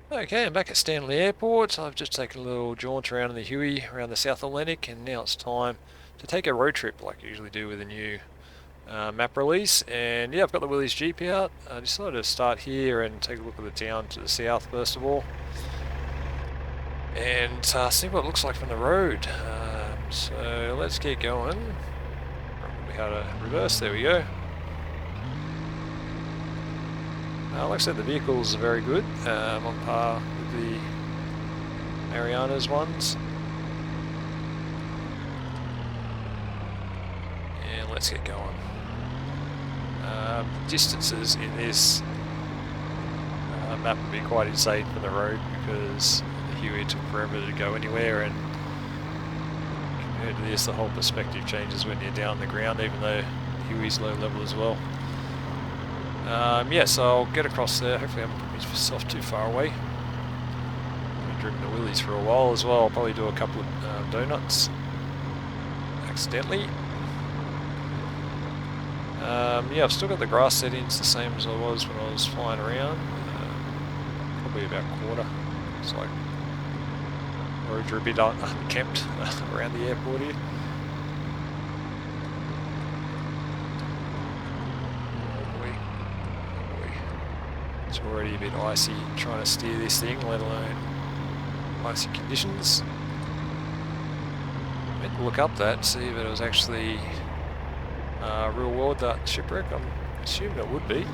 Okay, I'm back at Stanley Airport. I've just taken a little jaunt around in the Huey, around the South Atlantic, and now it's time to take a road trip like I usually do with a new map release. And yeah, I've got the Willys Jeep out. I decided to start here and take a look at the town to the south first of all, and see what it looks like from the road. So let's get going. Probably how to reverse, there we go. Like I said, the vehicles are very good, on par with the Mariana's ones. And let's get going. Distances in this map would be quite insane for the road because the Huey took forever to go anywhere, and compared to this, the whole perspective changes when you're down the ground, even though the Huey's low level as well. Yeah, so I'll get across there. Hopefully I haven't put myself too far away. I've driven the Willys for a while as well. I'll probably do a couple of donuts accidentally. Yeah, I've still got the grass settings the same as I was when I was flying around. Probably about quarter. It's like roads are a bit unkempt around the airport here. It's already a bit icy trying to steer this thing, let alone icy conditions. I meant to look up that, see if it was actually real world, that shipwreck. I'm assuming it would be.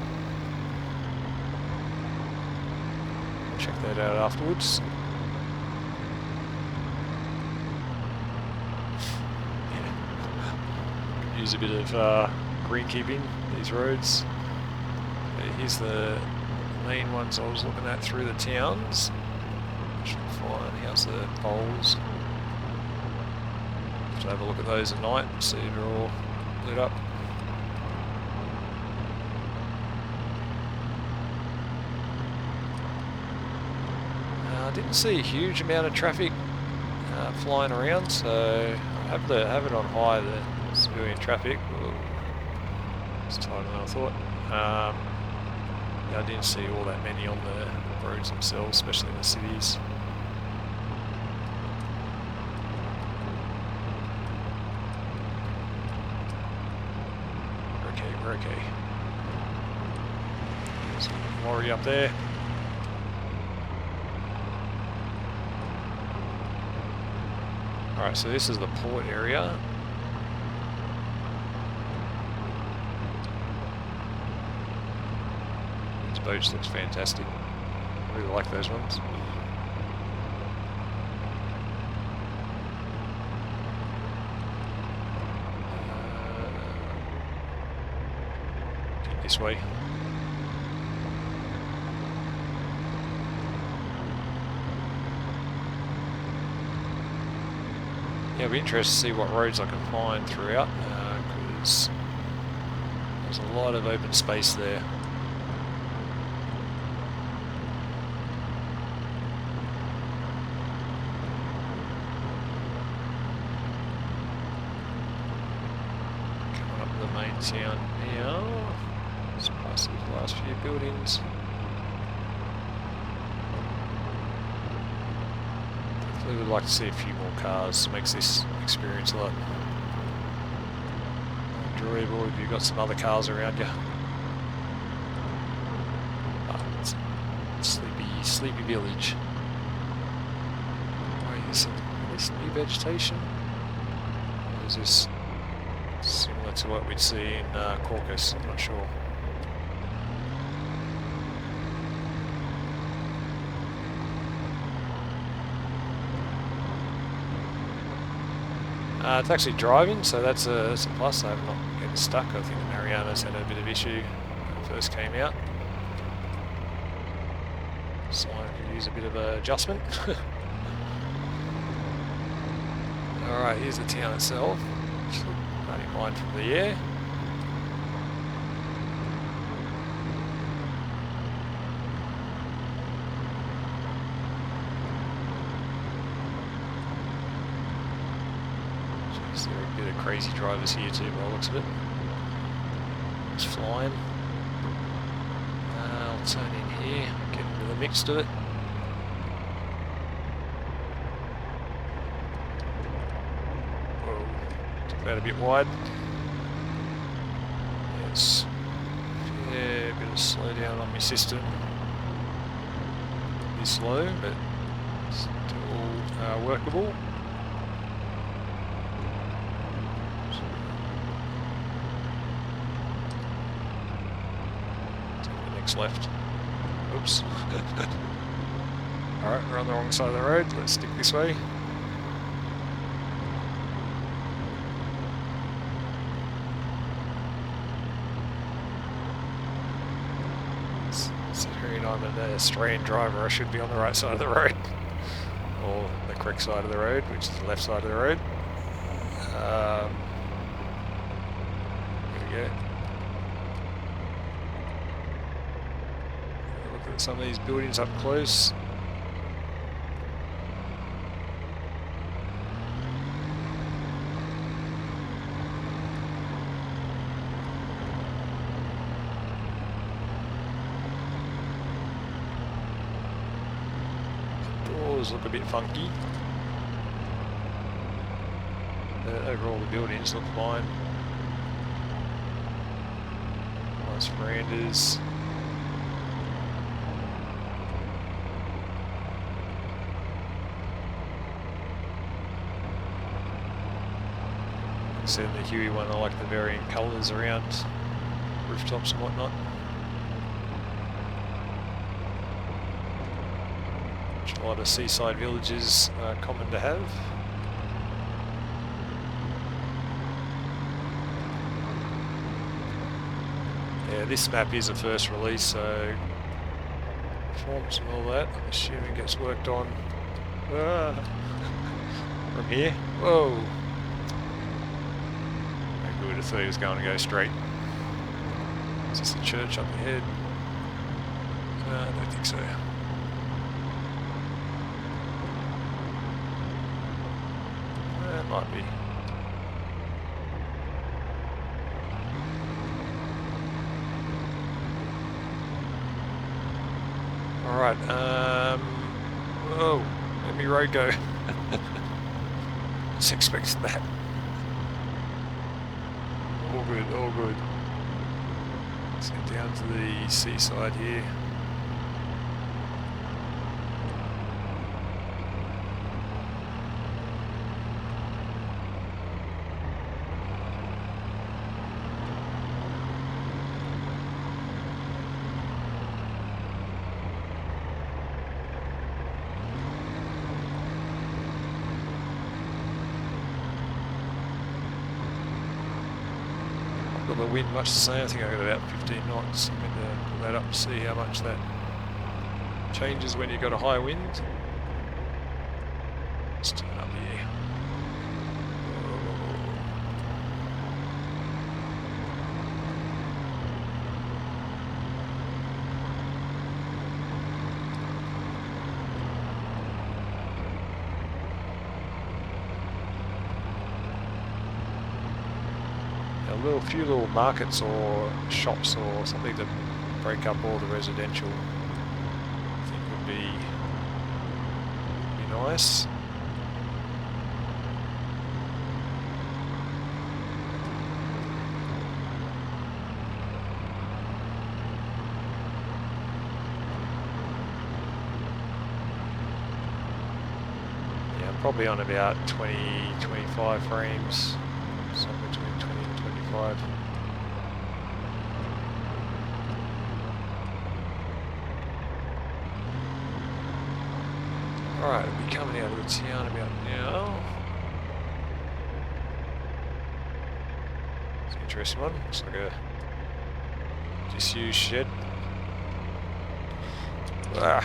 I'll check that out afterwards. Yeah. Use a bit of greenkeeping, these roads. Here's the main ones I was looking at through the towns. Should be fine. How's the poles? Just have a look at those at night and see if they're all lit up. I didn't see a huge amount of traffic flying around, so I have it on high, the civilian traffic. Ooh, it's tighter than I thought. I didn't see all that many on the roads themselves, especially in the cities. We're okay. There's a lorry up there. Alright, so this is the port area. This boat looks fantastic. I really like those ones. This way. Yeah, I'll be interested to see what roads I can find throughout, because there's a lot of open space there. Coming up to the main town now. Let's pass these last few buildings. We would like to see a few more cars. Makes this experience a lot enjoyable if you've got some other cars around you. It's a sleepy village. Oh, is this new vegetation? Or is this similar to what we'd see in Caucasus? I'm not sure. It's actually driving, so that's a plus. I'm not getting stuck. I think the Mariana's had a bit of issue when it first came out. So I could use a bit of adjustment. Alright, here's the town itself. Running mine from the air. There are a bit of crazy drivers here too, by the looks of it. It's flying. I'll turn in here, get into the mix of it. out a bit wide. Yes, yeah, a bit of slow down on my system. Be slow, but still workable. Take the next left. Oops. Alright, we're on the wrong side of the road. Let's stick this way. Considering I'm an Australian driver, I should be on the right side of the road. Or the correct side of the road, which is the left side of the road. Here we go. Look at some of these buildings up close. Look a bit funky. Overall the buildings look fine. Nice verandas. Like I said in the Huey one, I like the varying colours around rooftops and whatnot. A lot of seaside villages are common to have. Yeah, this map is a first release, so forms and all that, I'm assuming gets worked on from here. Whoa! Maybe we'd have thought he was going to go straight. Is this the church up ahead? I don't think so. Might be. Alright, oh, let me road go. Just expected that. All good, all good. Let's get down to the seaside here. The wind much the same. I think I got about 15 knots. I'm going to put that up to see how much that changes when you've got a high wind. Let's turn up here. Few little markets or shops or something to break up all the residential, I think would be nice. Yeah, I'm probably on about 20-25 frames, somewhere between 20 and 25. Alright, we'll be coming out of the town about now. It's an interesting one. Looks like a disused shed. Ah.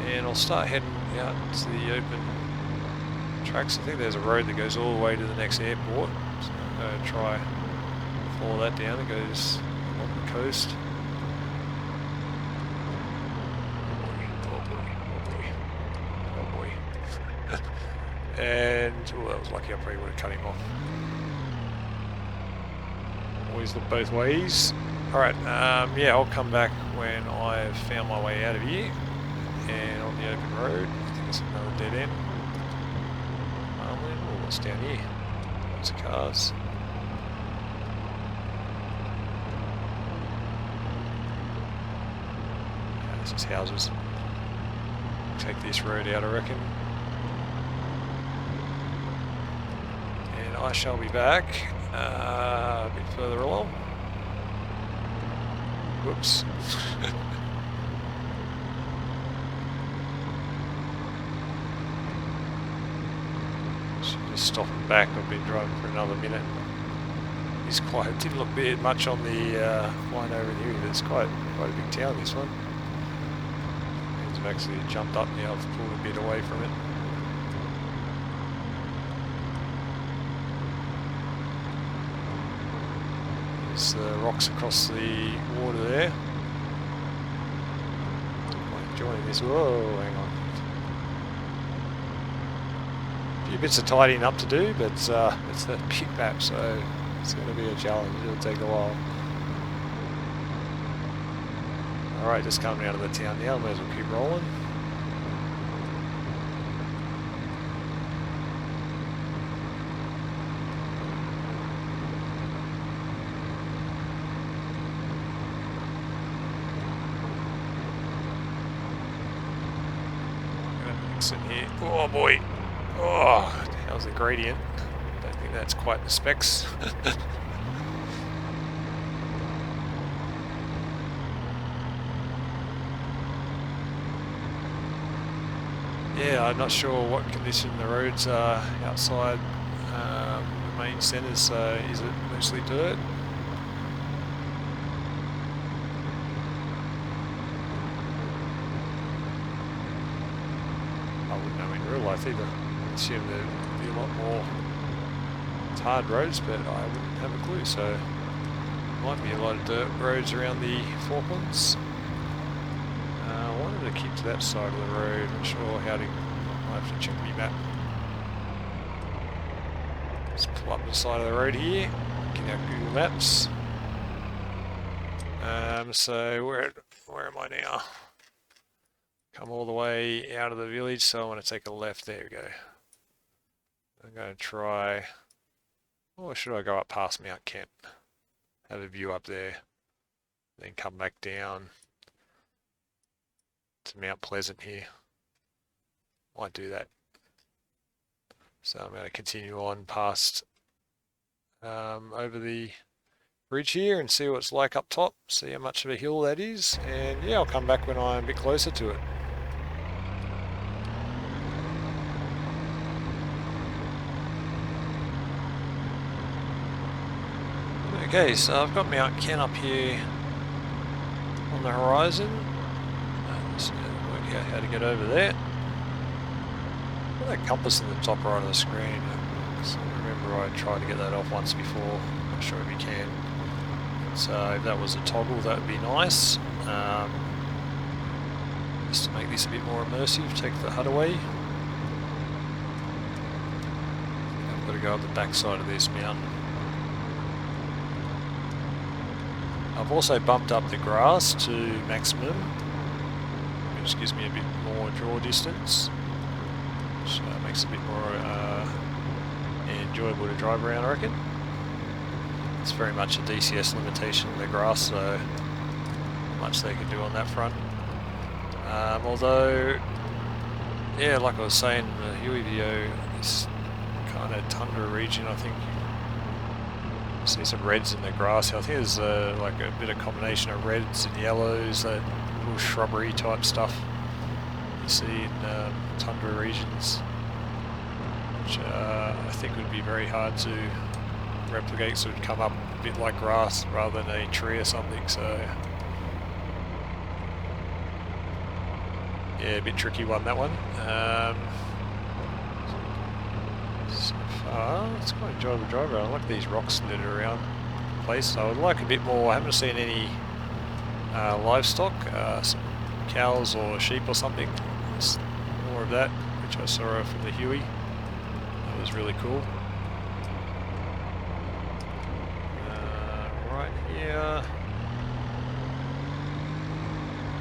And I'll start heading out to the open tracks. I think there's a road that goes all the way to the next airport. So I'm going to try follow that down. It goes along the coast. Oh boy. And, oh, that was lucky. I probably would have cut him off. Always look both ways. Alright, yeah, I'll come back when I've found my way out of here. and on the open road. I think it's another dead end. Oh, what's down here? Lots of cars. Yeah, this is houses. Take this road out, I reckon. And I shall be back a bit further along. Whoops. Should just stop and back. I've been driving for another minute. It's quite, it didn't look big much on the line over here, but it's quite a big town, this one. I've actually jumped up now, I've pulled a bit away from it. There's rocks across the water there. I'm enjoying this. Whoa, hang on. A few bits of tidying up to do, but it's a big map, so it's going to be a challenge. It'll take a while. Alright, just coming out of the town now, may as well keep rolling. Exit here. Oh boy! Oh, how's the gradient? Don't think that's quite the specs. Yeah, I'm not sure what condition the roads are outside the main centres, so is it mostly dirt? I wouldn't know in real life either. I assume there'd be a lot more tarred roads, but I wouldn't have a clue, so might be a lot of dirt roads around the Falklands. I wanted to keep to that side of the road. Not sure how to. I have to check my map. Let's pull up the side of the road here. Get our Google Maps. So where am I now? Come all the way out of the village, so I want to take a left. There we go. I'm going to try. Or should I go up past Mount Kent? Have a view up there, then come back down to Mount Pleasant here. Might do that. So I'm going to continue on past over the bridge here and see what it's like up top, see how much of a hill that is, and yeah, I'll come back when I'm a bit closer to it. Okay, so I've got Mount Kent up here on the horizon. Just work out how to get over there. That compass in the top right of the screen. I remember I tried to get that off once before. Not sure if you can. So if that was a toggle, that would be nice. Just to make this a bit more immersive, take the HUD away. I've got to go up the back side of this mountain. I've also bumped up the grass to maximum, which gives me a bit more draw distance, which makes it a bit more enjoyable to drive around, I reckon. It's very much a DCS limitation of the grass, so not much they can do on that front. Although, yeah, like I was saying in the Huey video, this kind of tundra region, I think you see some reds in the grass. I think there's like a bit of combination of reds and yellows, that little shrubbery type stuff you see in tundra regions, which I think would be very hard to replicate, so it would come up a bit like grass rather than a tree or something, so yeah, a bit tricky one, that one. So far, it's quite enjoyable to drive around. I like these rocks littered around the place. I would like a bit more. I haven't seen any livestock, some cows or sheep or something. Just more of that, which I saw from the Huey. That was really cool. Right here.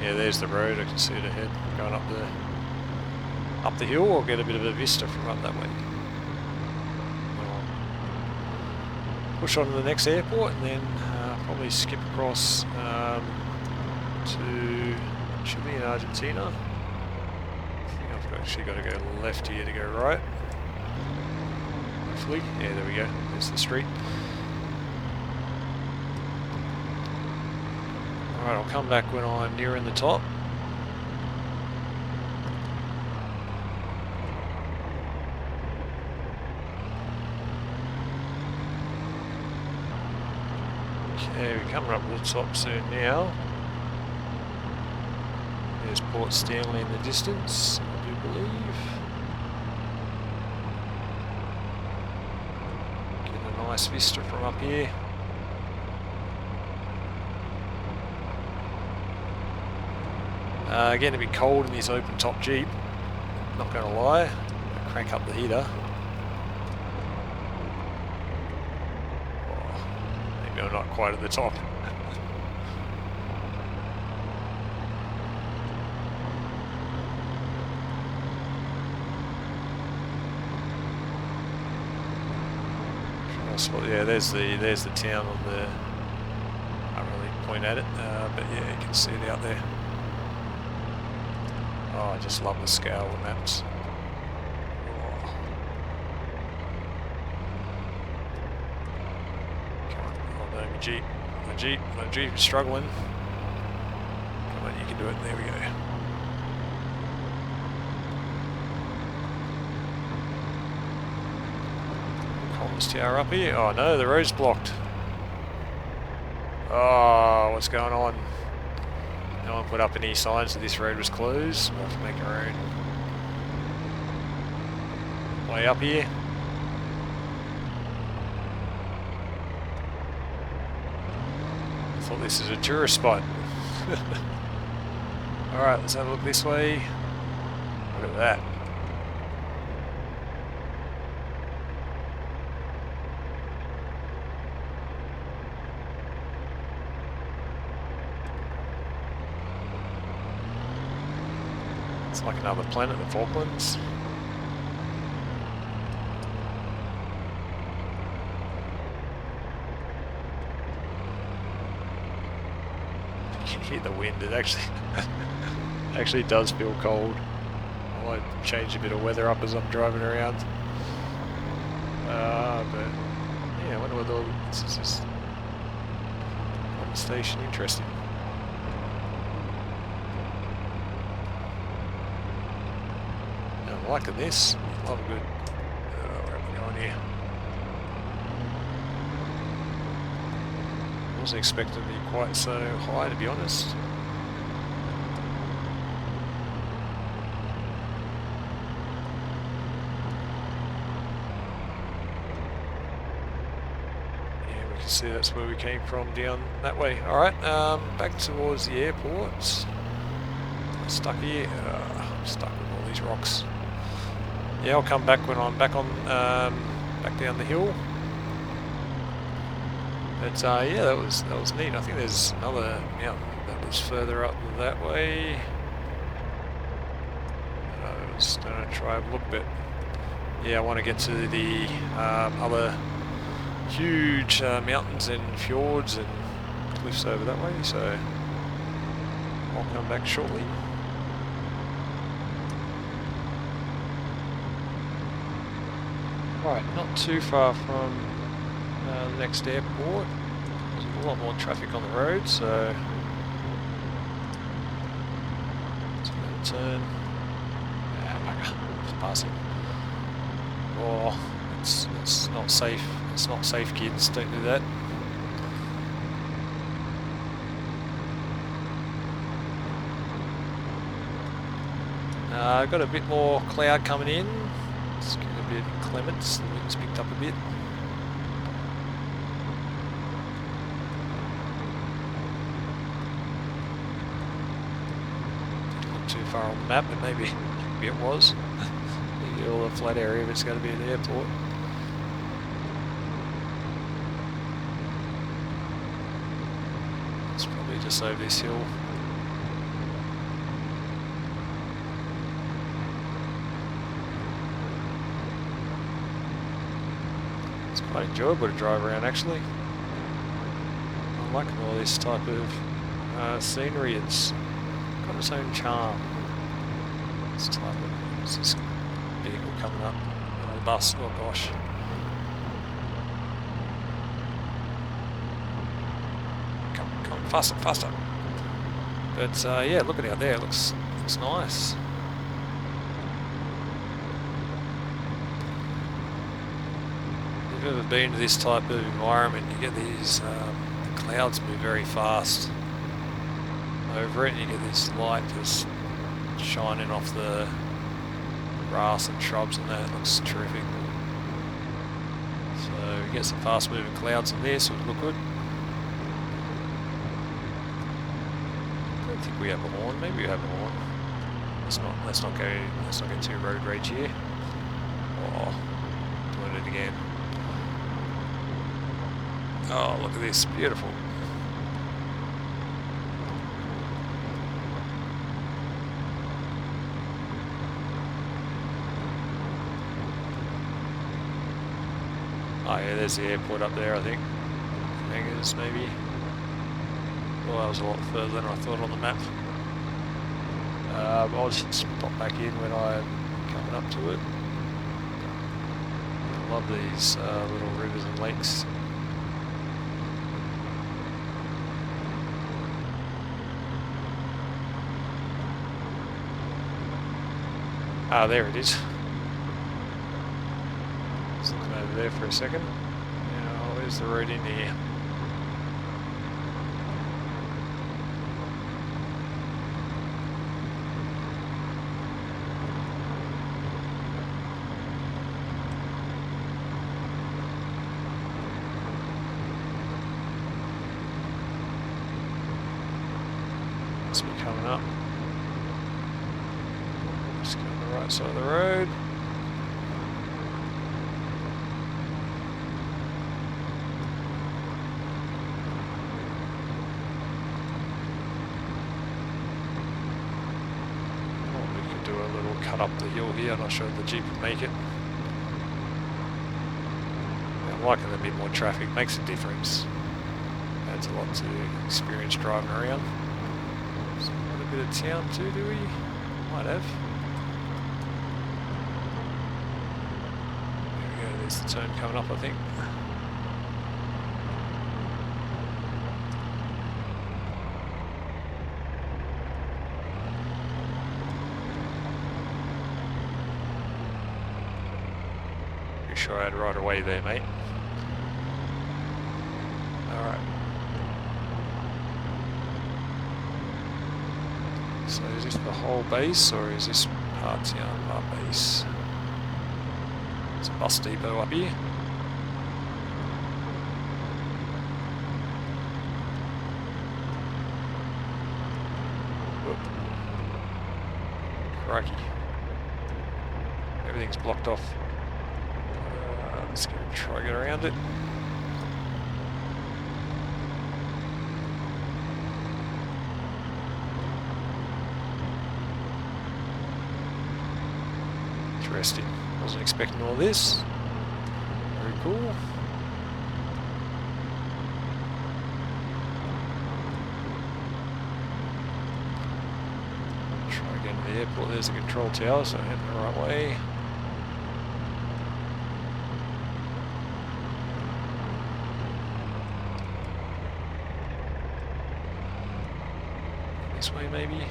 Yeah, there's the road. I can see it ahead. Going up the hill, or get a bit of a vista from up that way. I'll push on to the next airport, and then probably skip across to Chile in Argentina. I think I've actually got to go left here to go right. Hopefully. Yeah, there we go. There's the street. Alright, I'll come back when I'm nearing the top. Okay, we're coming up to the top soon now. There's Port Stanley in the distance, I do believe. Getting a nice vista from up here. Getting a bit cold in this open top Jeep, not going to lie. I'll crank up the heater. Oh, maybe I'm not quite at the top. Yeah, there's the town on the. I can't really point at it, but yeah, you can see it out there. Oh, I just love the scale of the maps. Oh. Come on, oh no, my Jeep is struggling. Come on, you can do it. There we go. Comms tower up here. Oh no, the road's blocked. Oh, what's going on? No one put up any signs that this road was closed. We'll have to make our own way up here. I thought this is a tourist spot. Alright, let's have a look this way. Look at that. It's like another planet, the Falklands. You can hear the wind. It actually does feel cold. I might change a bit of weather up as I'm driving around. But yeah, I wonder what all this is. Just on the station, interesting. I'm liking this. Love a good. Where am I going here? I wasn't expecting to be quite so high, to be honest. Yeah, we can see that's where we came from, down that way. Alright, back towards the airport. Stuck here. Stuck with all these rocks. Yeah, I'll come back when I'm back on, back down the hill. But yeah, that was neat. I think there's another mountain that was further up that way. I was going to try and look, but yeah, I want to get to the other huge mountains and fjords and cliffs over that way. So I'll come back shortly. Right, not too far from the next airport. There's a lot more traffic on the road, so it's going to turn. Just passing. Oh, it's not safe. It's not safe, kids. Don't do that. I've got a bit more cloud coming in. It's getting a bit inclement. The wind's picked up a bit. Didn't look too far on the map, but maybe it was. Maybe all the flat area of it's going to be an airport. It's probably just over this hill. quite enjoyable to drive around actually. I'm liking all this type of scenery. It's got its own charm. This type of this vehicle coming up. The bus. Oh gosh. Come on, faster, faster. But yeah, look at it out there. It looks nice. If you've ever been to this type of environment, you get these the clouds move very fast over it, and you get this light just shining off the grass and shrubs, and that looks terrific. So you get some fast moving clouds in there, so it would look good. I don't think we have a horn. Maybe we have a horn. Let's not get too road rage here. Oh, doing it again. Oh, look at this, beautiful. Oh yeah, there's the airport up there, I think. Hangars, maybe. Well, that was a lot further than I thought on the map. I'll just pop back in when I'm coming up to it. I love these little rivers and lakes. Ah, there it is. Just looking over there for a second. Now, where's the road in here? Must be coming up. Just go on the right side of the road. Oh, we could do a little cut up the hill here. I'm not sure if the Jeep would make it. I'm liking a bit more traffic, makes a difference. Adds a lot to experience driving around. So got a bit of town too, do we? Might have. There we go, there's the turn coming up, I think. Pretty sure I had right away there, mate. Alright. So is this the whole base, or is this part town, part base? There's a bus depot up here. Whoop. Crikey. Everything's blocked off. Let's go try to get around it. Interesting. Wasn't expecting all this. Very cool. Try again to the airport. There's the control tower, so I'm heading the right way. This way, maybe.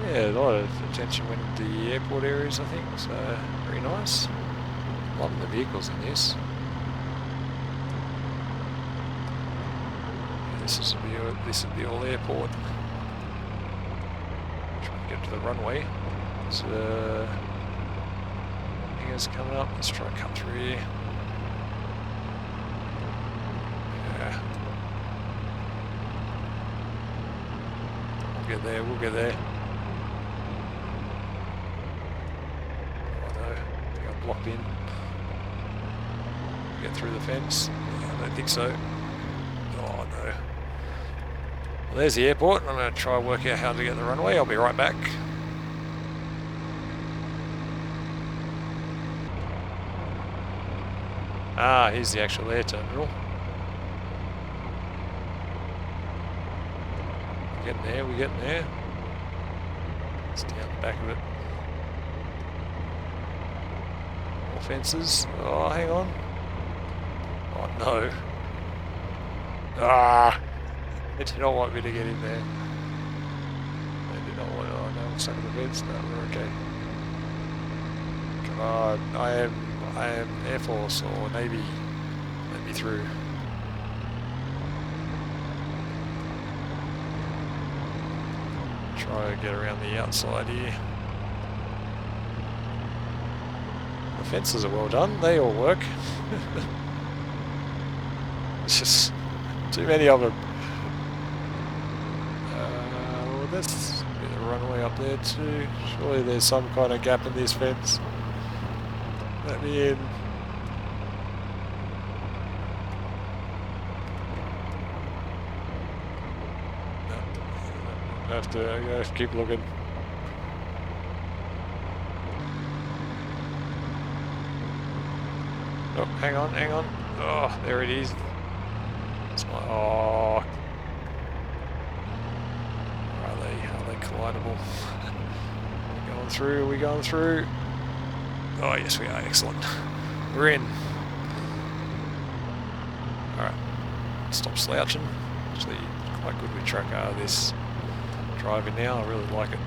Yeah, a lot of attention went into the airport areas, I think, so very nice. Loving the vehicles in this. Yeah, this is the old airport. Trying to get to the runway. There's hangars coming up. Let's try and cut through here. Yeah. We'll get there, we'll get there. Blocked in. Get through the fence? I don't think so. Oh no. There's the airport. I'm going to try and work out how to get the runway. I'll be right back. Ah, here's the actual air terminal. We're getting there, we're getting there. It's down the back of it. More fences. Oh, hang on. Oh, no. Ah! They did not want me to get in there. They did not want... Oh, no, I'm stuck in the fence. No, we're okay. Come on, I am Air Force or Navy. Let me through. Try to get around the outside here. The fences are well done. They all work. It's just too many of them. Well, there's a bit of runway up there too. Surely there's some kind of gap in this fence. Let me in. No, I have to keep looking. Oh, hang on, hang on. Oh, there it is. It's my, oh. Are they collidable? We're going through, are we going through? Oh yes we are, excellent. We're in. Alright, stop slouching. Actually quite good with Trackir, this driving now, I really like it.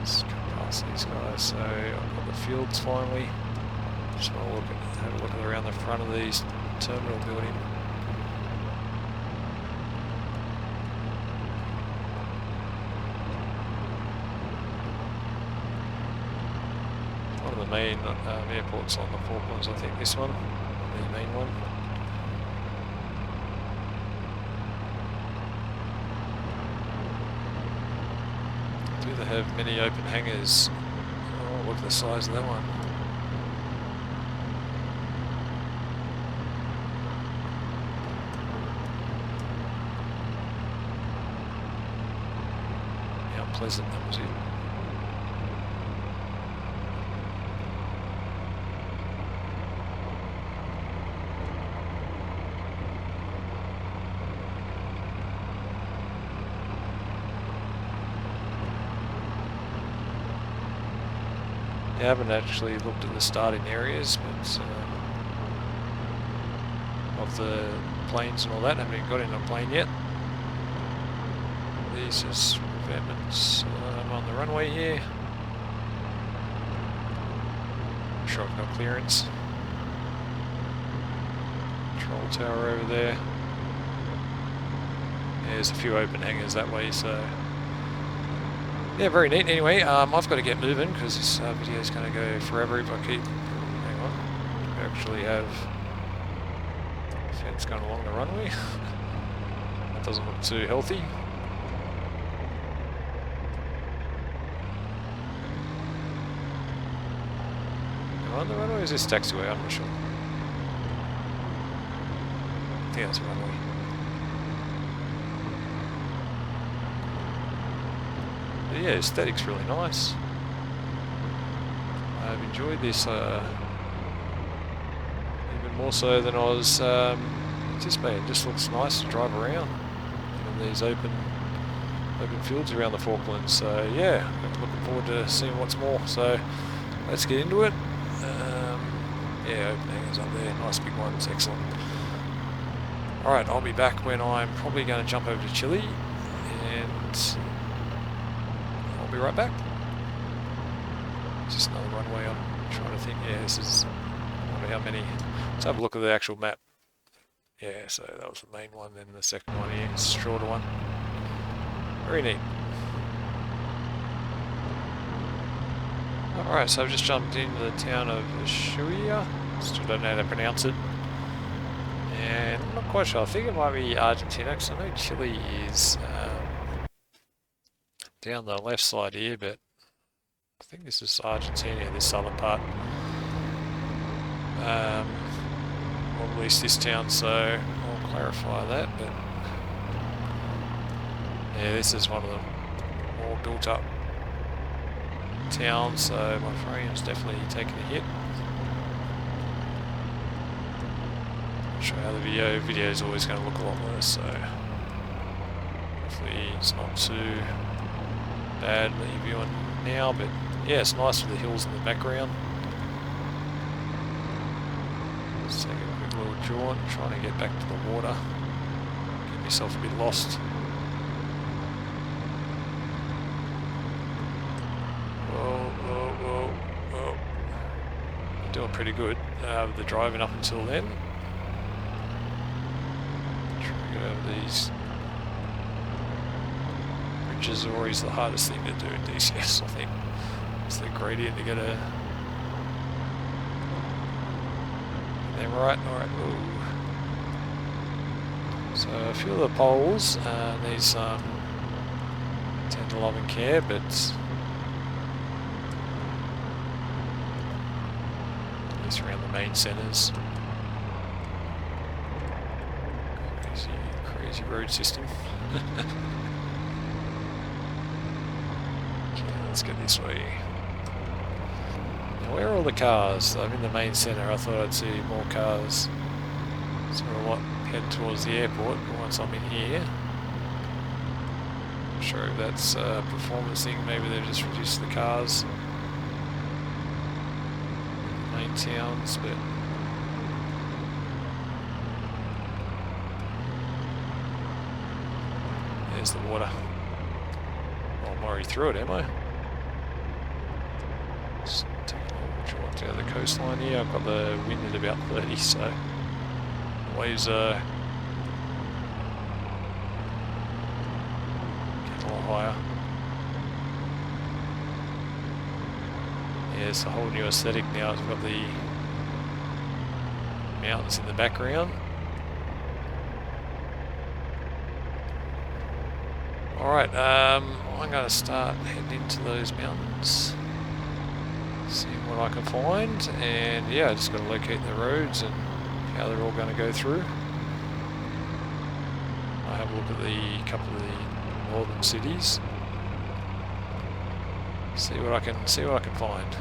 Just come past these guys, so I've got the fields finally. Just want to have a look around the front of these terminal building. One of the main airports on the Falklands, I think this one, the main one. Do they have many open hangars? Oh, look at the size of that one. How pleasant that was. I haven't actually looked at the starting areas, but of the planes and all that. I haven't even got in a plane yet. These is revetments on the runway here. I'm sure I've got clearance. Control tower over there. There's a few open hangars that way, so. Yeah, very neat. Anyway, I've got to get moving because this video is going to go forever if I keep... Hang on. We actually have a fence going along the runway. That doesn't look too healthy. Am I on the runway or is this taxiway? I'm not sure. I think that's a runway. But yeah, aesthetic's really nice. I've enjoyed this even more so than I was anticipating. It just looks nice to drive around in these open fields around the Falklands. So yeah, I'm looking forward to seeing what's more. So let's get into it. Yeah, open hangars up there, nice big ones, excellent. Alright, I'll be back when I'm probably going to jump over to Chile and I'll be right back. Just another runway. I'm trying to think. Yeah, this is. I wonder how many. Let's have a look at the actual map. Yeah, so that was the main one. Then the second one here, it's a shorter one. Very neat. Alright, so I've just jumped into the town of Ashuya. Still don't know how to pronounce it. And I'm not quite sure. I think it might be Argentina, because I know Chile is down the left side here, but I think this is Argentina, this southern part. Or at least this town, so I'll clarify that, but Yeah, this is one of the more built up towns, so my frame's definitely taking a hit. I'll show you how the video is always going to look a lot worse, so hopefully it's not too bad that you're viewing now, but yeah, it's nice with the hills in the background. Let's take a quick little jaunt, trying to get back to the water, get myself a bit lost. Doing pretty good with the driving up until then. Trying to get over these bridges are always the hardest thing to do in DCS, I think. It's the gradient to get a... Then right, alright, ooh. So a few of the poles need some tender loving care, but around the main centres. Crazy road system. Okay, let's get this way. Now, where are all the cars? I'm in the main centre. I thought I'd see more cars. So I'll head towards the airport, but once I'm in here, I'm not sure if that's a performance thing. Maybe they've just reduced the cars. Towns, but there's the water. Well, I'm already through it, am I? Just take a little jaunt down the coastline here. I've got the wind at about 30, so the waves are getting a lot higher. Yeah, it's a whole new aesthetic now. We've got the mountains in the background. Alright, I'm going to start heading into those mountains, seeing what I can find, and yeah, I just got to locate the roads and how they're all going to go through. I'll have a look at the couple of the northern cities. See what I can find.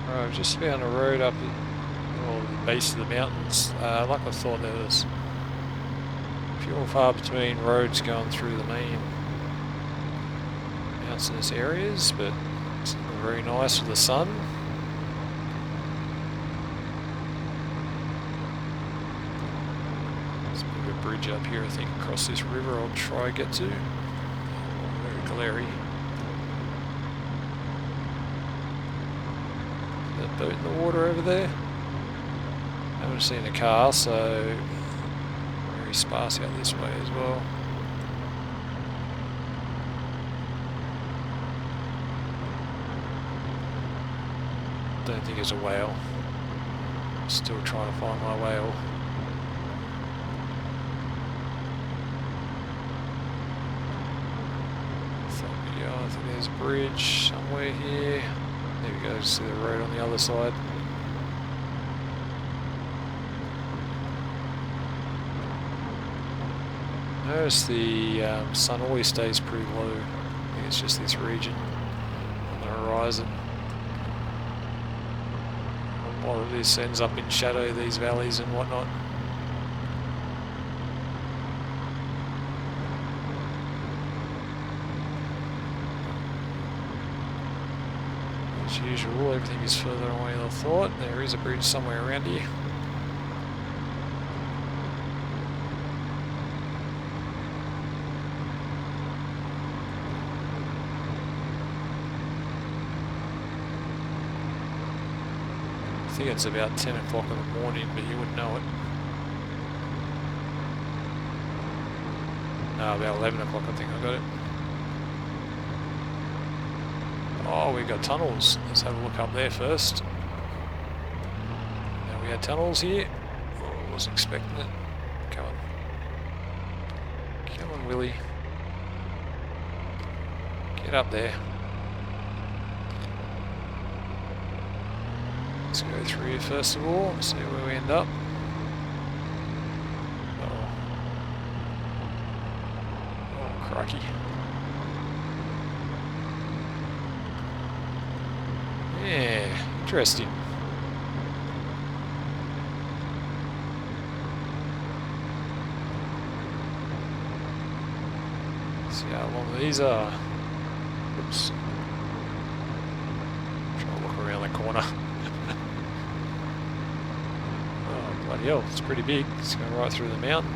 Right, I've just found a road up at the base of the mountains. Like I thought, there was few and far between roads going through the main mountainous areas, but it's very nice with the sun. Bridge up here, I think, across this river I'll try to get to. Very glary. That boat in the water over there. Haven't seen a car, so very sparse out this way as well. Don't think it's a whale. Still trying to find my whale. I think there's a bridge somewhere here. There we go, see the road on the other side. Notice the sun always stays pretty low. I think it's just this region on the horizon. A lot of this ends up in shadow, these valleys and whatnot. As usual, everything is further away than I thought. There is a bridge somewhere around here. I think it's about 10 o'clock in the morning, but you wouldn't know it. No, about 11 o'clock I think I got it. Oh, we've got tunnels. Let's have a look up there first. Now we had tunnels here. Oh, I wasn't expecting it. Come on. Come on, Willie. Get up there. Let's go through here first of all, see where we end up. Oh, crikey. Yeah, interesting. See how long these are. Oops. Try to look around the corner. Oh, bloody hell, it's pretty big. It's going right through the mountain.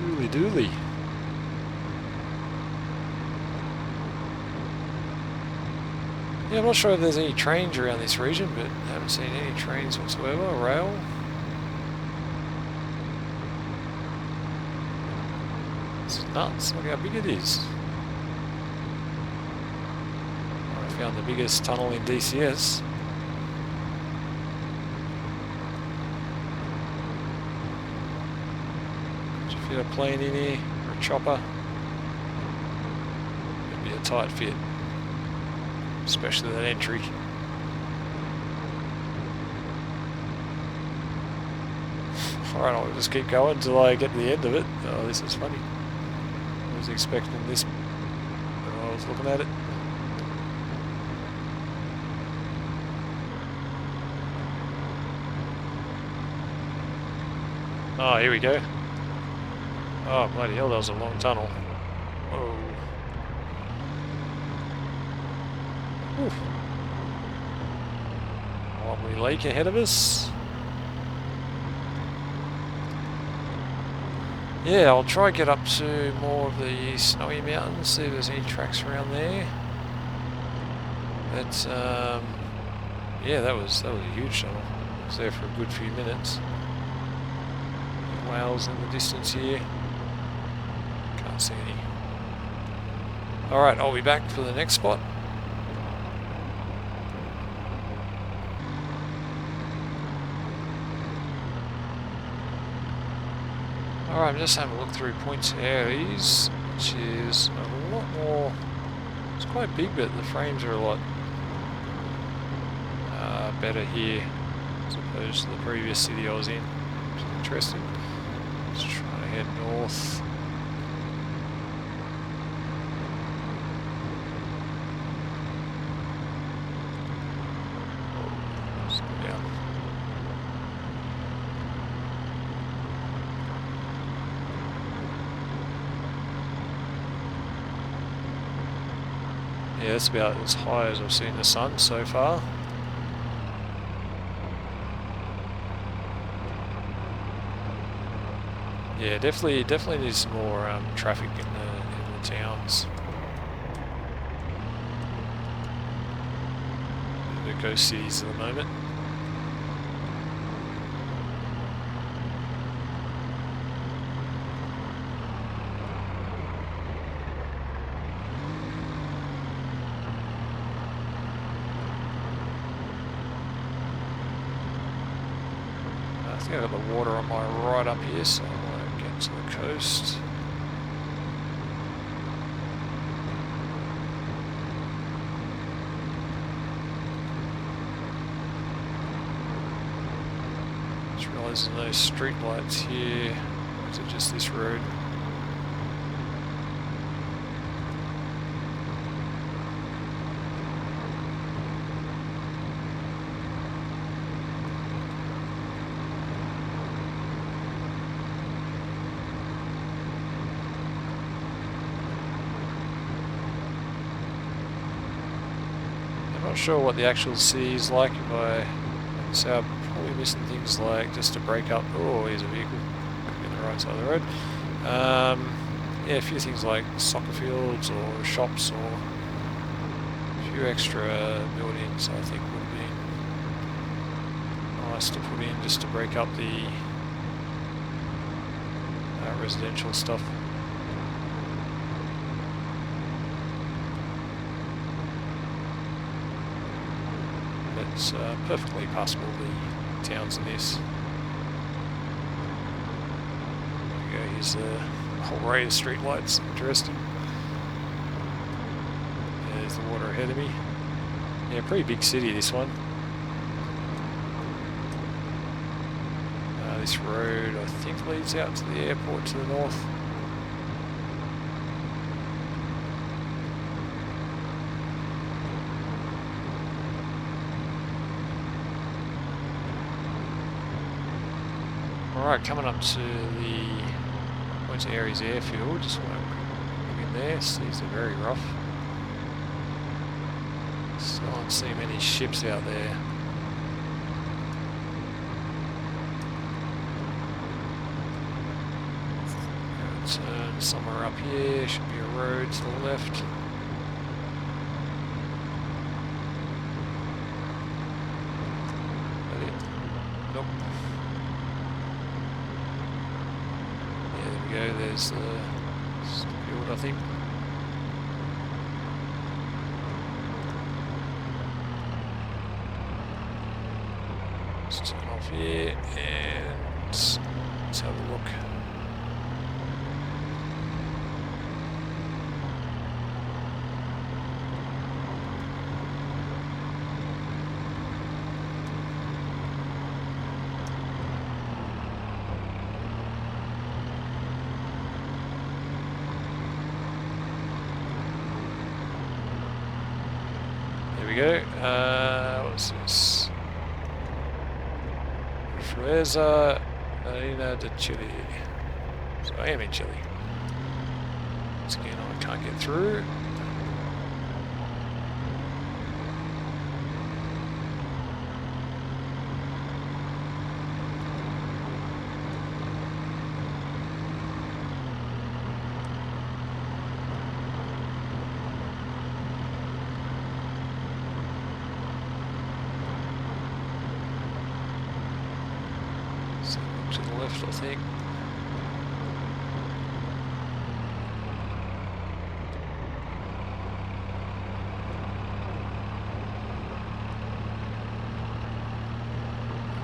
Dooly dooly. Yeah, I'm not sure if there's any trains around this region, but I haven't seen any trains whatsoever. Rail. It's nuts. Look how big it is. I found the biggest tunnel in DCS. Could you fit a plane in here or a chopper? It'd be a tight fit. Especially that entry. Alright, I'll just keep going until I get to the end of it. Oh, this is funny. I was expecting this when I was looking at it. Oh, here we go. Oh, bloody hell, that was a long tunnel. Whoa. Oof. Lovely lake ahead of us. Yeah, I'll try to get up to more of the snowy mountains, see if there's any tracks around there. But yeah, that was a huge tunnel. I was there for a good few minutes. Whales in the distance here. Can't see any. Alright, I'll be back for the next spot. Alright, I'm just having a look through Points Aries, which is a lot more, it's quite big, but the frames are a lot better here as opposed to the previous city I was in, which is interesting. Just trying to head north. Yeah, that's about as high as I've seen the sun so far. Yeah, definitely needs some more traffic in the towns. The ghost cities at the moment. I think I've got the water on my right up here, so I want to get to the coast. Just realised there's no street lights here, or is it just this road? Not sure what the actual city is like. If I say I'm probably missing things like just to break up. Oh, here's a vehicle on the right side of the road. Yeah, a few things like soccer fields or shops or a few extra buildings. I think would be nice to put in just to break up the residential stuff. It's perfectly passable, the towns in this. There we go, here's the whole array of street lights, interesting. There's the water ahead of me. Yeah, pretty big city, this one. This road, I think, leads out to the airport to the north. Alright, coming up to the Point Aries airfield, just want to look in there, seems they're very rough. Still don't see many ships out there. Turn somewhere up here, should be a road to the left. That it? Nope. Yeah, there we go, there's the field, I think. Let's turn off here and let's have a look. There we go. What's this? Freza Arena de Chile. So I am in Chile. Once again, I can't get through. To the left, I think.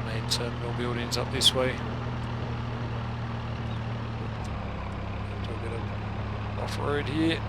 Main terminal buildings up this way. Do a bit of off-road here.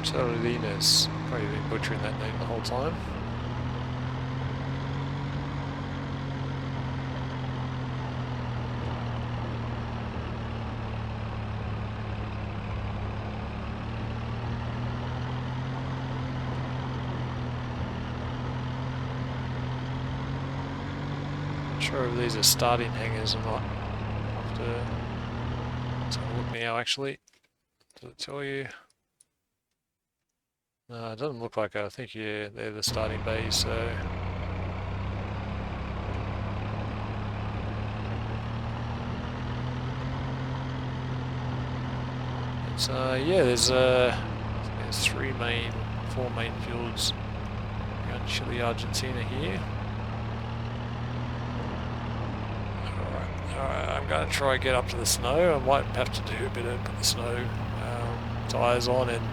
Saladinas, probably been butchering that name the whole time. Not sure if these are starting hangars or not. I'll have to have a look now actually. Does it tell you? No, it doesn't look like it. I think, yeah, they're the starting bays, so... It's, yeah, there's four main fields around Chile, Argentina here. Alright, I'm going to try and get up to the snow. I might have to do a bit of put the snow tyres on and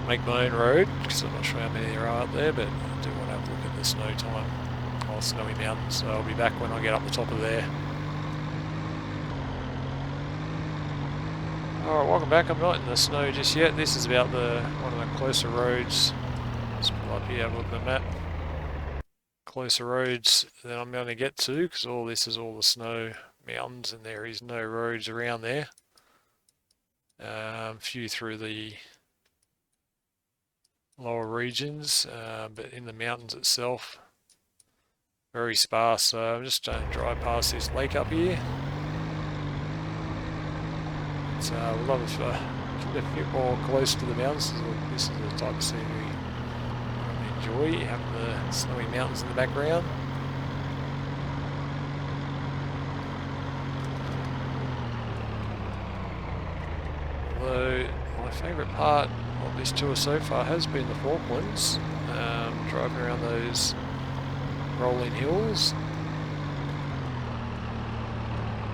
make my own road, because I'm not sure how many there are up there, but I do want to have a look at the snow time, or snowy mountains, so I'll be back when I get up the top of there. Alright, welcome back. I'm not in the snow just yet. This is about one of the closer roads. Let's pull up here, have a look at the map. Closer roads that I'm going to get to, because all this is all the snow mountains and there is no roads around there. Few through the lower regions, but in the mountains itself, very sparse. So I'm just going to drive past this lake up here. So I would love if I get a bit more close to the mountains. This is the type of scenery I enjoy, having the snowy mountains in the background. Although my favourite part of this tour so far has been the Falklands, driving around those rolling hills.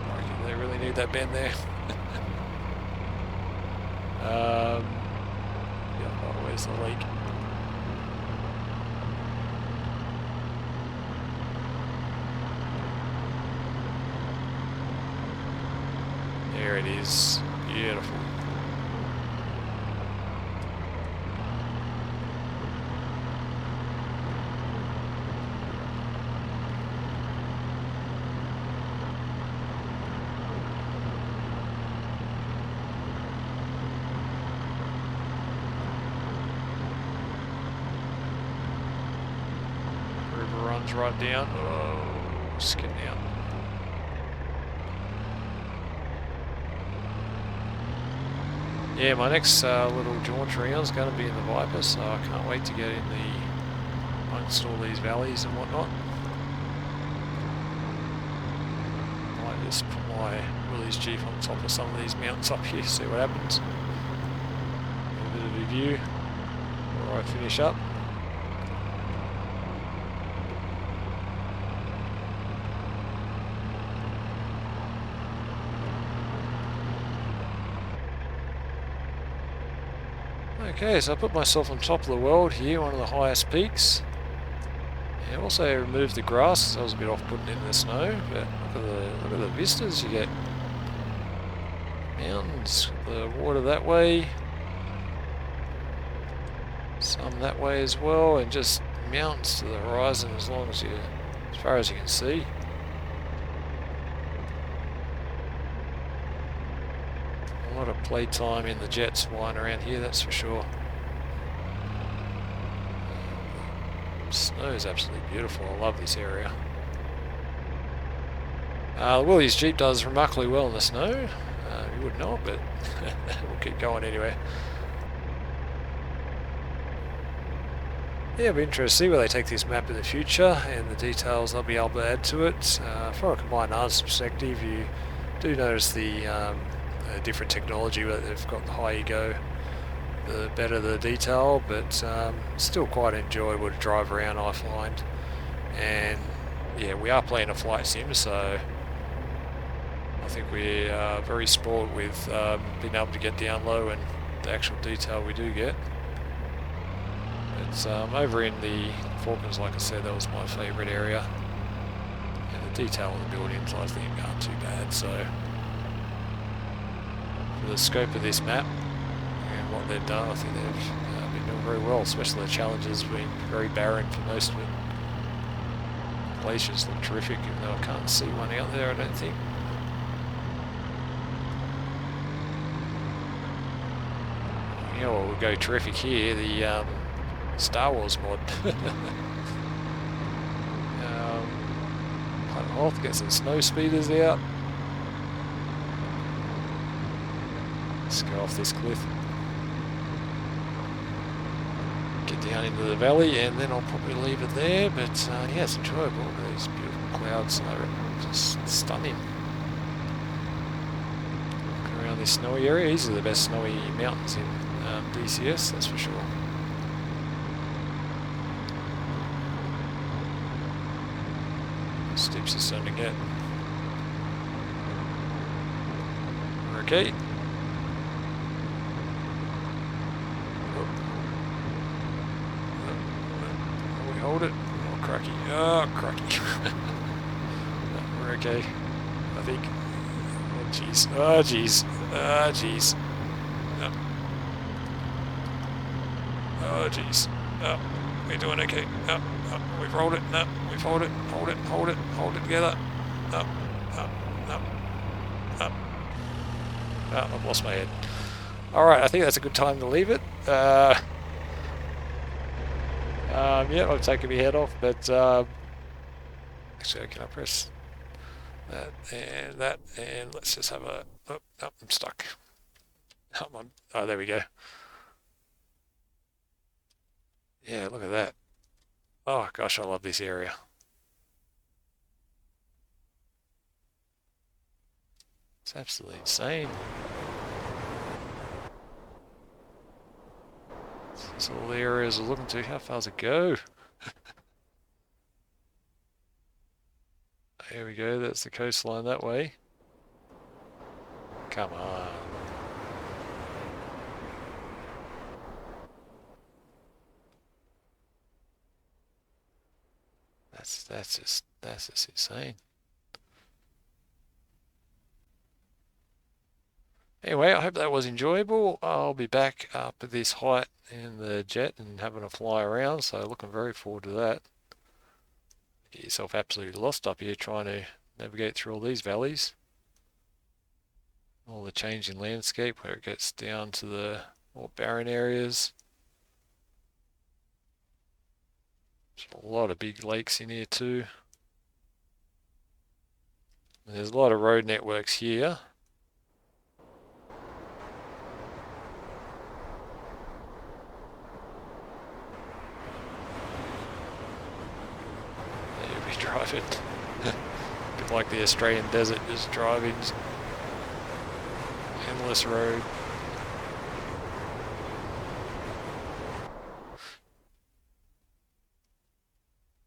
I reckon they really need that bend there. Yeah, oh, where's the leak? There it is. Beautiful. River runs right down. Oh, skin down. Yeah, my next little jaunt around is going to be in the Viper, so I can't wait to get in amongst all these valleys and whatnot. Might just put my Willys Jeep on top of some of these mountains up here, see what happens. Get a bit of a view before I finish up. Okay, so I put myself on top of the world here, one of the highest peaks. And also removed the grass because I was a bit off-putting in the snow. But look at the vistas you get. Mountains, the water that way, some that way as well, and just mountains to the horizon as far as you can see. A lot of playtime in the jets flying around here, that's for sure. Snow is absolutely beautiful. I love this area. The Willys Jeep does remarkably well in the snow. You wouldn't know it, but we'll keep going anyway. Yeah, it'll be interesting to see where they take this map in the future and the details they'll be able to add to it. From a combined arms perspective, you do notice the different technology that they've got. The higher you go, the better the detail, but still quite enjoyable to drive around offline. And yeah, we are playing a flight sim, so I think we are very spoiled with being able to get down low and the actual detail we do get. But over in the Falklands, like I said, that was my favourite area, and the detail of the buildings I think aren't too bad. So for the scope of this map and what they've done, I think they've been doing very well, especially the challenges being very barren for most of it. Glaciers look terrific, even though I can't see one out there, I don't think. You know what would go terrific here, the Star Wars mod. I'll have to get some snow speeders out. Let's go off this cliff. Get down into the valley and then I'll probably leave it there, but yeah, it's enjoyable. These beautiful clouds are just stunning. Walking around this snowy area, these are the best snowy mountains in DCS, that's for sure. Steeps are starting to get. Okay. We hold it. Oh, cracky. Oh, cracky. We're okay, I think. Oh, jeez. Oh, jeez. Oh, jeez. Oh, jeez. Oh, we're doing okay. Oh, oh, we've rolled it. No, we've hold it. Hold it. Hold it. Hold it together. Up. Up. Up. Up. Oh, I've lost my head. Alright, I think that's a good time to leave it. Yeah, I've taken my head off, but actually, can I press that, and let's just have a... Oh, no, I'm stuck. Come on. Oh, there we go. Yeah, look at that. Oh gosh, I love this area. It's absolutely insane. That's all the areas I was looking to. How far does it go? Here we go, that's the coastline that way. Come on. That's just insane. Anyway, I hope that was enjoyable. I'll be back up at this height in the jet and having a fly around, so looking very forward to that. Get yourself absolutely lost up here trying to navigate through all these valleys. All the changing landscape where it gets down to the more barren areas. There's a lot of big lakes in here too. And there's a lot of road networks here. You'll be driving a bit like the Australian desert, just driving endless road.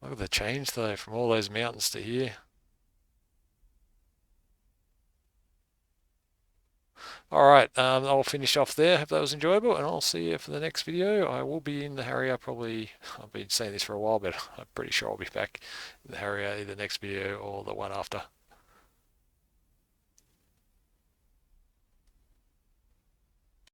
Look at the change though, from all those mountains to here. Alright, I'll finish off there. Hope that was enjoyable, and I'll see you for the next video. I will be in the Harrier probably, I've been saying this for a while, but I'm pretty sure I'll be back in the Harrier either next video or the one after.